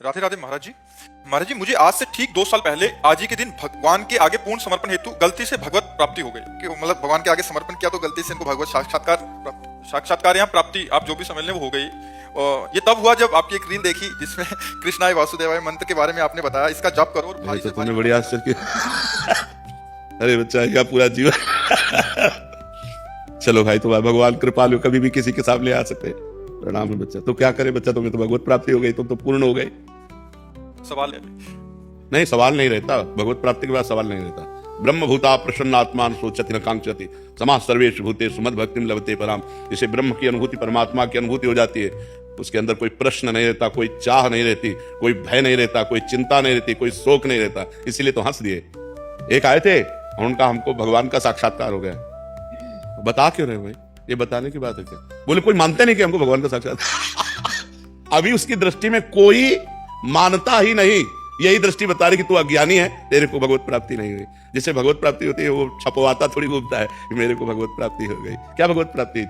राधे राधे महाराज जी। महाराज जी, मुझे आज से ठीक 2 साल पहले आज ही के दिन भगवान के आगे पूर्ण समर्पण हेतु गलती से भगवत प्राप्ति हो गई कि मतलब भगवान के आगे समर्पण किया तो गलती से इनको भगवत साक्षात्कार यहाँ प्राप्ति आप जो भी समझ लें वो हो गई। और ये तब हुआ जब आपकी एक रील देखी जिसमें कृष्णाय वासुदेवाय मंत्र के बारे में आपने बताया, इसका जप करो और भारी से तुमने बड़ी आश्चर्य किया। अरे बच्चा क्या पूरा जीवन चलो भाई, तुम्हारा भगवान कृपालु, कभी भी किसी के सामने आ सकते। प्रणाम है बच्चा। तो क्या करे बच्चा, तुम्हें तो भगवत प्राप्ति हो गई, तुम तो पूर्ण हो गए। सवाल है नहीं, सवाल नहीं रहता। भगवत प्राप्ति के बाद सवाल नहीं रहता। ब्रह्म भूता प्रसन्नात्मान सोचति न कांक्षति समाः सर्वेषु भूतेषु मद भक्तिम लभते पराम। जिसे ब्रह्म की अनुभूति, परमात्मा की अनुभूति हो जाती है, उसके अंदर कोई प्रश्न नहीं रहता, कोई चाह नहीं रहती, कोई भय नहीं रहता, कोई चिंता नहीं रहती, कोई शोक नहीं रहता। इसीलिए तो हंस दिए। एक आए थे, उनका हमको भगवान का साक्षात्कार हो गया। बता क्यों रहे भाई? ये बताने की बात है क्या? बोले कोई मानते नहीं कि हमको भगवान का साक्षात्कार अभी उसकी दृष्टि में कोई मानता ही नहीं। यही दृष्टि बता रही कि तू अज्ञानी है, तेरे को भगवत प्राप्ति नहीं हुई। जिसे भगवत प्राप्ति होती है वो छपवाता थोड़ी घूमता है कि मेरे को भगवत प्राप्ति हो गई। क्या भगवत प्राप्ति?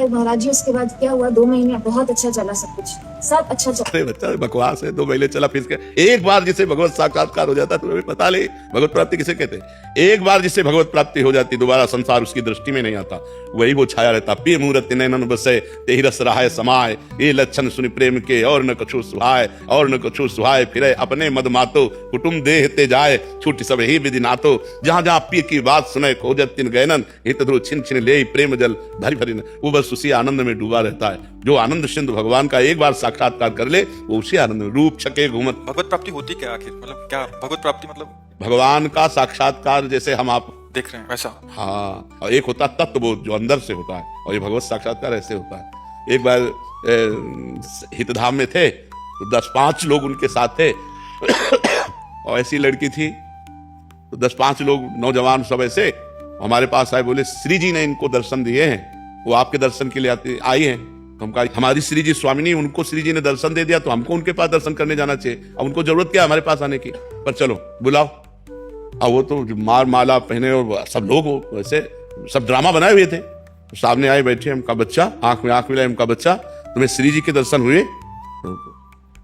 महाराज जी, उसके बाद क्या हुआ? 2 महीने बहुत अच्छा चला, सब कुछ सब अच्छा चला। अरे बच्चा बकवास है। 2 महीने चला, फिर एक बार जिसे भगवत साक्षात्कार हो जाता है, तुम्हें पता ले भगवत प्राप्ति किसे कहते हैं। एक बार जिसे भगवत प्राप्ति हो जाती, दोबारा संसार उसकी दृष्टि में नहीं आता, वही वो छाया रहता। पिय मूर्ति नैनन बसे तेहि रस रहाय समाय, ये लक्षण सुनि प्रेम के और न कछु सुहाय, और न कछु सुहाय फिरे अपने मद मातो कुटुम देह ते जाए, छूट सब ही विधि नातो। जहां जहां पिय की बात सुने खोजत तिन गैनन, हित ध्रुव छिन छिन ले प्रेम जल भरी भरी। वो बस उसी आनंद में डूबा रहता है। जो आनंद सिंधु भगवान का एक बार साक्षात्कार कर ले, वो उसी आनंद में रूप छके घूमत। भगवत प्राप्ति होती क्या आखिर? मतलब क्या भगवत प्राप्ति मतलब? भगवान का साक्षात्कार जैसे हम आप देख रहे हैं वैसा। हाँ, और एक होता तत्वबोध जो अंदर से होता है, और ये भगवत साक्षात्कार ऐसे होता है। एक बार हितधाम में थे तो 10-5 लोग उनके साथ थे और ऐसी लड़की थी तो 10-5 लोग नौजवान सब ऐसे हमारे पास आए, बोले श्री जी ने इनको दर्शन दिए हैं, वो आपके दर्शन के लिए आई हैं। तो हम कहा हमारी श्री जी स्वामिनी, उनको श्री जी ने दर्शन दे दिया तो हमको उनके पास दर्शन करने जाना चाहिए। अब उनको जरूरत क्या है हमारे पास आने की? पर चलो बुलाओ। अब वो तो मार माला पहने और सब लोग वैसे सब ड्रामा बनाए हुए थे। तो सामने आए बैठे, हमका बच्चा आंख में आंख मिलाए, हमका बच्चा तुम्हें श्री जी के दर्शन हुए? तो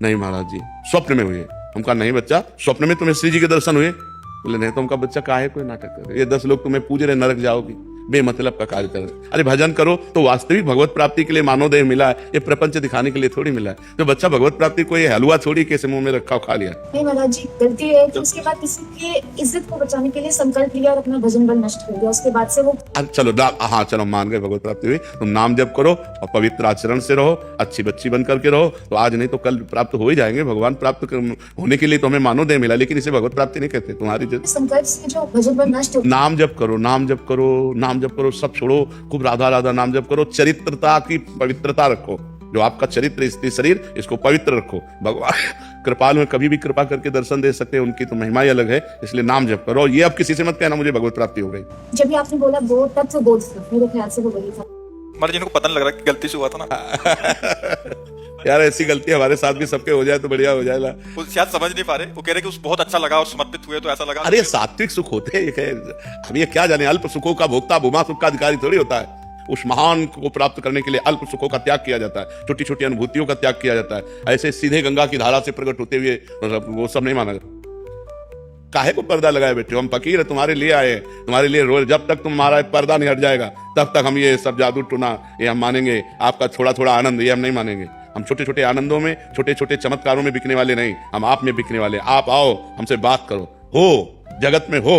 नहीं महाराज जी, स्वप्न में हुए। हमका नहीं बच्चा, स्वप्न में तुम्हें श्री जी के दर्शन हुए? बोले नहीं। तो हमका बच्चा काहे कोई नाटक कर, ये 10 लोग तुम्हें पूज रहे, नरक जाओगी, बेमतलब का कार्य कर रहे। अरे भजन करो तो वास्तविक भगवत प्राप्ति के लिए मानव देह मिला है, ये प्रपंच दिखाने के लिए थोड़ी मिला है। तो बच्चा भगवत प्राप्ति को ये हलवा थोड़ी कैसे मुंह में रखा खा लिया। नहीं महाराज जी, गलती है तो उसके बाद किसी की इज्जत को बचाने के लिए संकल्प लिया और अपना भजन बल नष्ट कर दिया। उसके बाद से वो चलो हाँ चलो मान गए भगवत प्राप्ति हुई। तुम नाम जप करो और पवित्र आचरण से रहो, अच्छी बच्ची बन करके रहो, तो आज नहीं तो कल प्राप्त हो ही जाएंगे। भगवान प्राप्त होने के लिए तो हमें मानव देह मिला, लेकिन इसे भगवत प्राप्ति नहीं कहते। तुम्हारी संकल्प से जो भजन बल नष्ट, नाम जप करो, नाम जप करो, नाम जप करो, सब छोड़ो, खूब राधा राधा नाम जप करो। चरित्रता की पवित्रता रखो, जो आपका चरित्र स्त्री शरीर, इसको पवित्र रखो। भगवान कृपाल में कभी भी कृपा करके दर्शन दे सकते हैं, उनकी तो महिमा ही अलग है। इसलिए नाम जप करो। ये अब किसी से मत कहना मुझे भगवत प्राप्ति हो गई। जब भी आपने बोला वो तत्व बोध, मेरे ख्याल से वो वही था। महाराज जी को पता नहीं लग रहा कि गलती से हुआ था ना। यार ऐसी गलती हमारे साथ भी सबके हो जाए तो बढ़िया हो जाएगा। वो शायद समझ नहीं पा रहे, वो कह रहे कि उस बहुत अच्छा लगा और समर्पित हुए तो ऐसा लगा। अरे सात्विक सुख होते हैं, हम ये क्या जाने, अल्प सुखों का भोक्ता भूमा सुख का अधिकारी थोड़ी होता है। उस महान को प्राप्त करने के लिए अल्प सुखों का त्याग किया जाता है, छोटी छोटी अनुभूतियों का त्याग किया जाता है। ऐसे सीधे गंगा की धारा से प्रकट होते हुए वो सब नहीं माना जाता। काहे को पर्दा लगाए बैठे हो? हम फकीर है, तुम्हारे लिए आए हैं, तुम्हारे लिए रोज। जब तक तुम्हारा पर्दा नहीं हट जाएगा तब तक हम ये सब जादू टूना ये हम मानेंगे। आपका थोड़ा थोड़ा आनंद ये हम नहीं मानेंगे। हम छोटे छोटे आनंदों में, छोटे छोटे चमत्कारों में बिकने वाले नहीं, हम आप में बिकने वाले। आप आओ, हमसे बात करो, हो जगत में हो,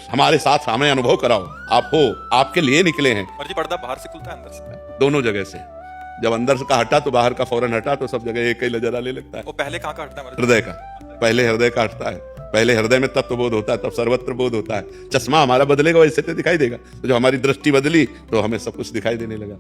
हमारे साथ हमें अनुभव कराओ। आप हो, आपके लिए निकले हैं। और जी पर्दा बाहर से खुलता है अंदर से? दोनों जगह से। जब अंदर से का हटा तो बाहर का फौरन हटा, तो सब जगह एक ही नजर आने लगता है। वो पहले कहाँ का हटता है? हृदय का। पहले हृदय का हटता है, पहले हृदय में तत्व बोध होता है, तब सर्वत्र बोध होता है। चश्मा हमारा बदलेगा वैसे तो दिखाई देगा। तो जब हमारी दृष्टि बदली तो हमें सब कुछ दिखाई देने लगा।